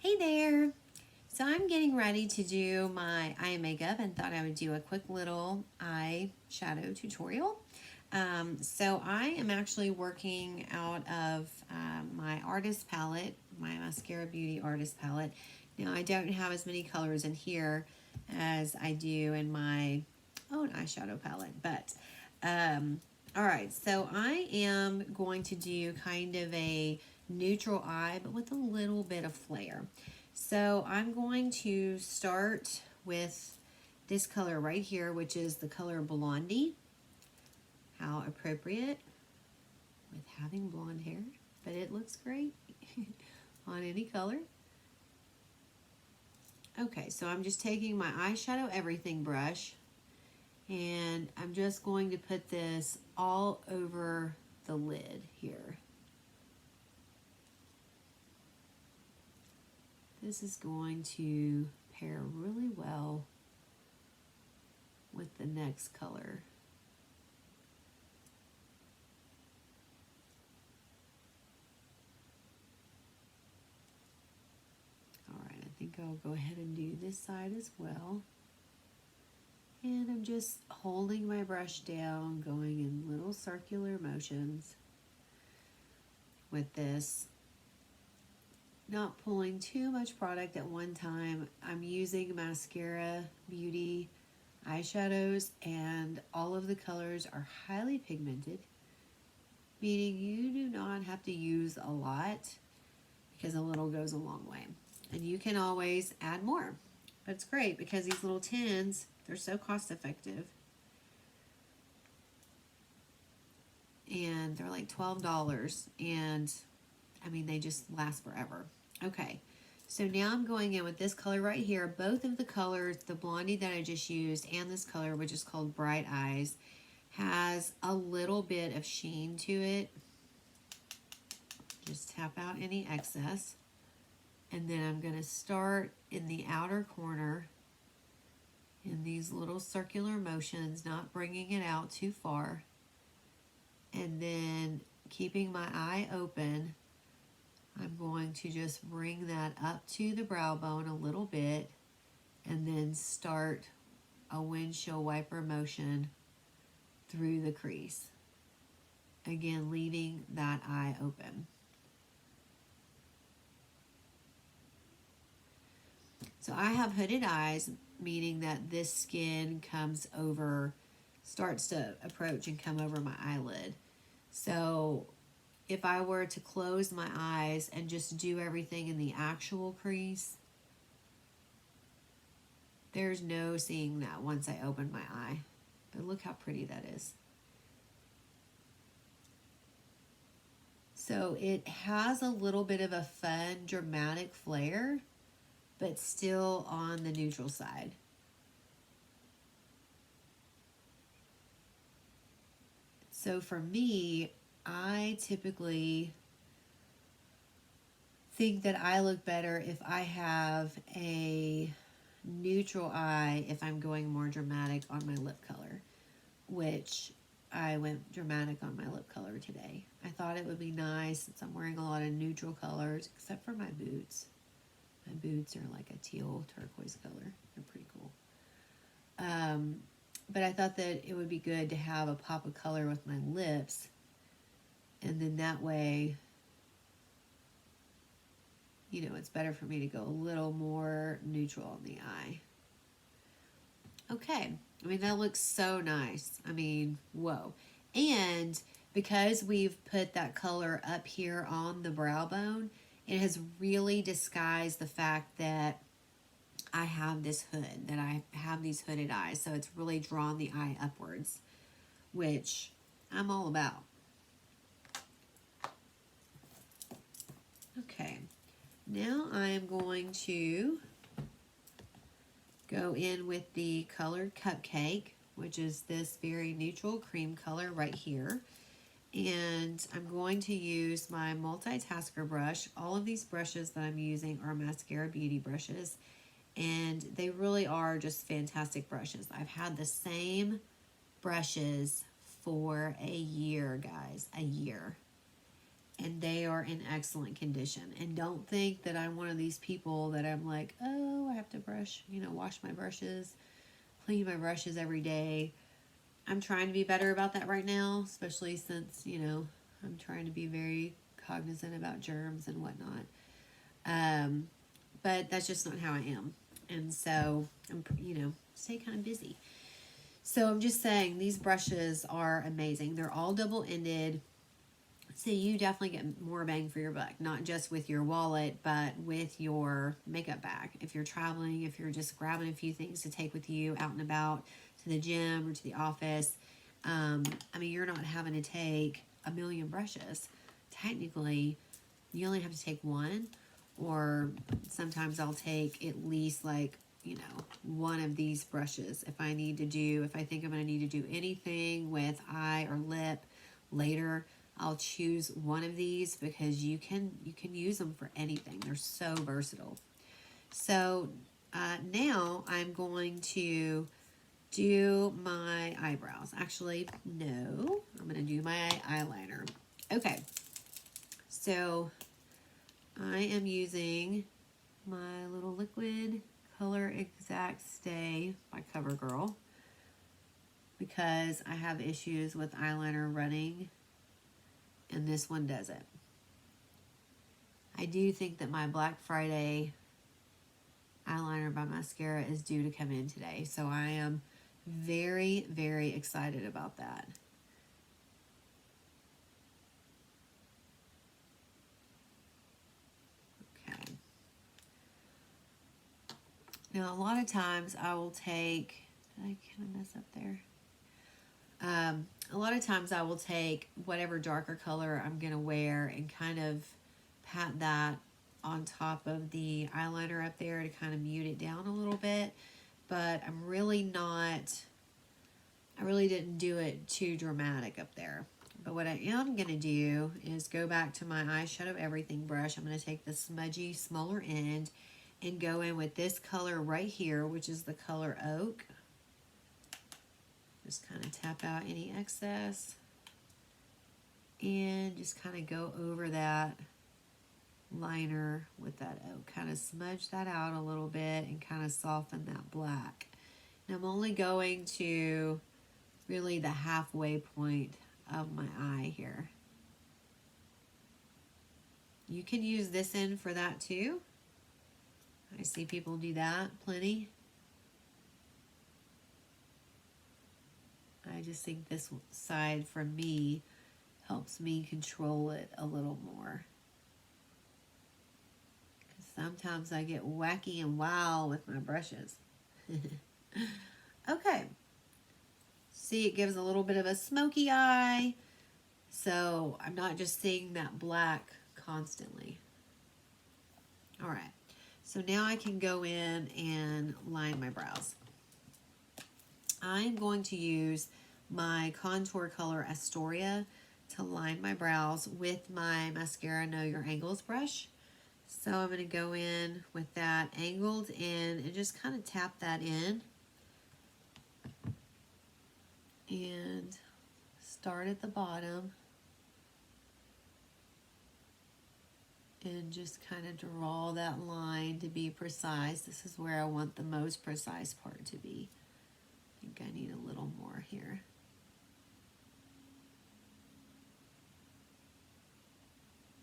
Hey there! So I'm getting ready to do my eye makeup and thought I would do a quick little eye shadow tutorial. So I am actually working out of my artist palette, my Mascara Beauty artist palette. Now I don't have as many colors in here as I do in my own eyeshadow palette, but all right, so I am going to do kind of a neutral eye, but with a little bit of flair. So I'm going to start with this color right here, which is the color Blondie. How appropriate with having blonde hair, but it looks great on any color. Okay, so I'm just taking my eyeshadow everything brush and I'm just going to put this all over the lid here. This is going to pair really well with the next color. All right, I think I'll go ahead and do this side as well. And I'm just holding my brush down, going in little circular motions with this. Not pulling too much product at one time. I'm using Mascara Beauty eyeshadows and all of the colors are highly pigmented, meaning you do not have to use a lot because a little goes a long way. And you can always add more. But it's great because these little tins, they're so cost effective. And they're like $12. And I mean, they just last forever. Okay, so now I'm going in with this color right here. Both of the colors, the Blondie that I just used and this color, which is called Bright Eyes, has a little bit of sheen to it. Just tap out any excess. And then I'm going to start in the outer corner in these little circular motions, not bringing it out too far. And then keeping my eye open, I'm going to just bring that up to the brow bone a little bit and then start a windshield wiper motion through the crease. Again, leaving that eye open. So I have hooded eyes, meaning that this skin comes over, starts to approach and come over my eyelid. So if I were to close my eyes and just do everything in the actual crease, there's no seeing that once I open my eye. But look how pretty that is. So it has a little bit of a fun, dramatic flair, but still on the neutral side. So for me, I typically think that I look better if I have a neutral eye if I'm going more dramatic on my lip color, which I went dramatic on my lip color today. I thought it would be nice since I'm wearing a lot of neutral colors, except for my boots. My boots are like a teal turquoise color. They're pretty cool. But I thought that it would be good to have a pop of color with my lips. And then that way, you know, it's better for me to go a little more neutral on the eye. Okay. I mean, that looks so nice. I mean, whoa. And because we've put that color up here on the brow bone, it has really disguised the fact that I have this hood, that I have these hooded eyes. So it's really drawn the eye upwards, which I'm all about. Okay, now I am going to go in with the colored Cupcake, which is this very neutral cream color right here. And I'm going to use my multitasker brush. All of these brushes that I'm using are Mascara Beauty brushes, and they really are just fantastic brushes. I've had the same brushes for a year, guys, a year. and they are in excellent condition. And don't think that I'm one of these people that I'm like, oh, I have to brush, wash my brushes, clean my brushes every day. I'm trying to be better about that right now, especially since, I'm trying to be very cognizant about germs and whatnot. But that's just not how I am. And so I'm, stay kind of busy. So I'm just saying these brushes are amazing. They're all double-ended. So you definitely get more bang for your buck, not just with your wallet, but with your makeup bag. If you're traveling, if you're just grabbing a few things to take with you out and about to the gym or to the office, you're not having to take a million brushes. Technically, you only have to take one, or sometimes I'll take at least one of these brushes if I think I'm going to need to do anything with eye or lip later. I'll choose one of these because you can use them for anything. They're so versatile. So now I'm going to do my eyebrows. Actually, no, I'm going to do my eyeliner. Okay, so I am using my little liquid Color Exact Stay by CoverGirl because I have issues with eyeliner running, and this one doesn't. I do think that my Black Friday eyeliner by mascara is due to come in today, so I am very, very excited about that. Okay. Now, a lot of times I will take, did I kind of mess up there? A lot of times I will take whatever darker color I'm going to wear and kind of pat that on top of the eyeliner up there to kind of mute it down a little bit. But I really didn't do it too dramatic up there. But what I am going to do is go back to my eyeshadow everything brush. I'm going to take the smudgy, smaller end and go in with this color right here, which is the color Oak. Just kind of tap out any excess and just kind of go over that liner with that Oak. Kind of smudge that out a little bit and kind of soften that black. And I'm only going to really the halfway point of my eye here. You can use this end for that too. I see people do that plenty. I just think this side for me helps me control it a little more. Because sometimes I get wacky and wild with my brushes. Okay. See, it gives a little bit of a smoky eye. So I'm not just seeing that black constantly. All right. So now I can go in and line my brows. I'm going to use my contour color Astoria to line my brows with my mascara Know Your Angles brush. So I'm going to go in with that angled in and just kind of tap that in. And start at the bottom. And just kind of draw that line to be precise. This is where I want the most precise part to be. I think I need a little more here.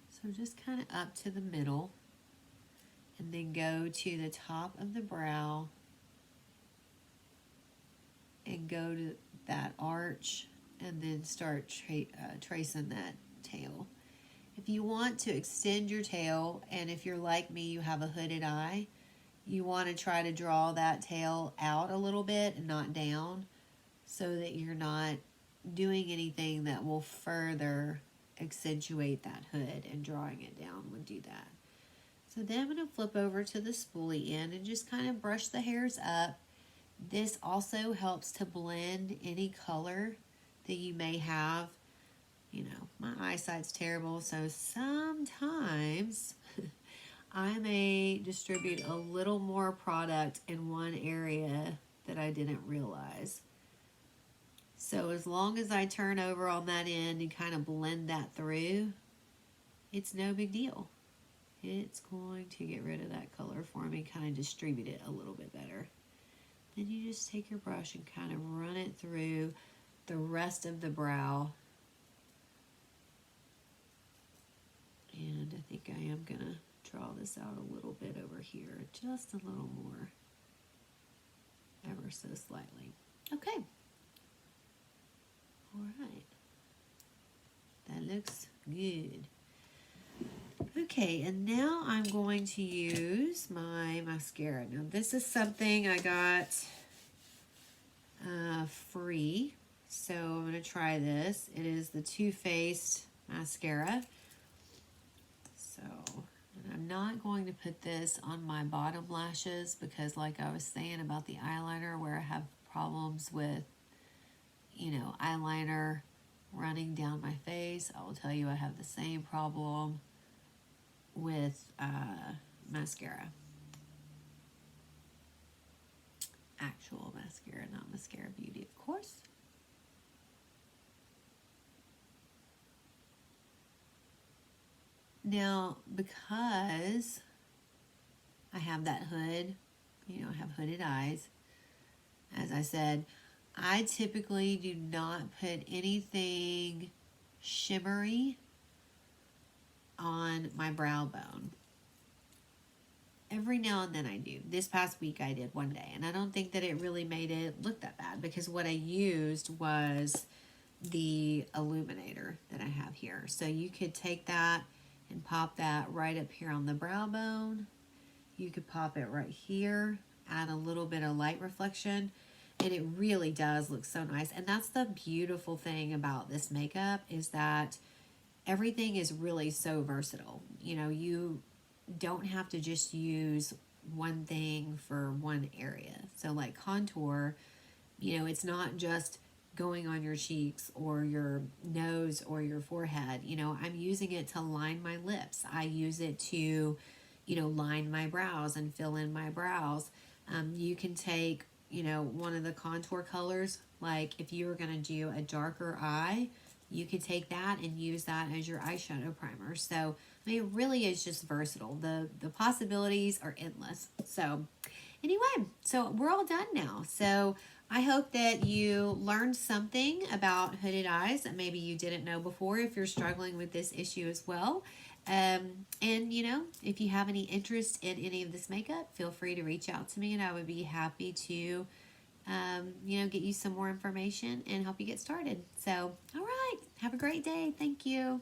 So just kind of up to the middle. And then go to the top of the brow. And go to that arch. And then start tracing that tail. If you want to extend your tail, and if you're like me, you have a hooded eye, you want to try to draw that tail out a little bit and not down so that you're not doing anything that will further accentuate that hood, and drawing it down would do that. So then I'm going to flip over to the spoolie end and just kind of brush the hairs up. This also helps to blend any color that you may have. My eyesight's terrible, so sometimes I may distribute a little more product in one area that I didn't realize. So as long as I turn over on that end and kind of blend that through, it's no big deal. It's going to get rid of that color for me, kind of distribute it a little bit better. Then you just take your brush and kind of run it through the rest of the brow. And I think I am going to draw this out a little bit over here, just a little more, ever so slightly. Okay. All right. That looks good. Okay, and now I'm going to use my mascara. Now this is something I got free, so I'm going to try this. It is the Too Faced mascara. So, and I'm not going to put this on my bottom lashes because like I was saying about the eyeliner where I have problems with, you know, eyeliner running down my face. I will tell you I have the same problem with mascara. Actual mascara, not Mascara Beauty, of course. Now, because I have that hood, you know, I have hooded eyes, as I said, I typically do not put anything shimmery on my brow bone. Every now and then I do. This past week I did one day, and I don't think that it really made it look that bad because what I used was the illuminator that I have here. So you could take that and pop that right up here on the brow bone. You could pop it right here, add a little bit of light reflection, and it really does look so nice. And that's the beautiful thing about this makeup is that everything is really so versatile. You know, you don't have to just use one thing for one area. So like contour, you know, it's not just going on your cheeks or your nose or your forehead. You know, I'm using it to line my lips. I use it to, you know, line my brows and fill in my brows. You can take, you know, one of the contour colors, like if you were going to do a darker eye, you could take that and use that as your eyeshadow primer. So, I mean, it really is just versatile. The possibilities are endless. So, anyway, so we're all done now. So, I hope that you learned something about hooded eyes that maybe you didn't know before if you're struggling with this issue as well. And, you know, if you have any interest in any of this makeup, feel free to reach out to me and I would be happy to, you know, get you some more information and help you get started. So, all right. Have a great day. Thank you.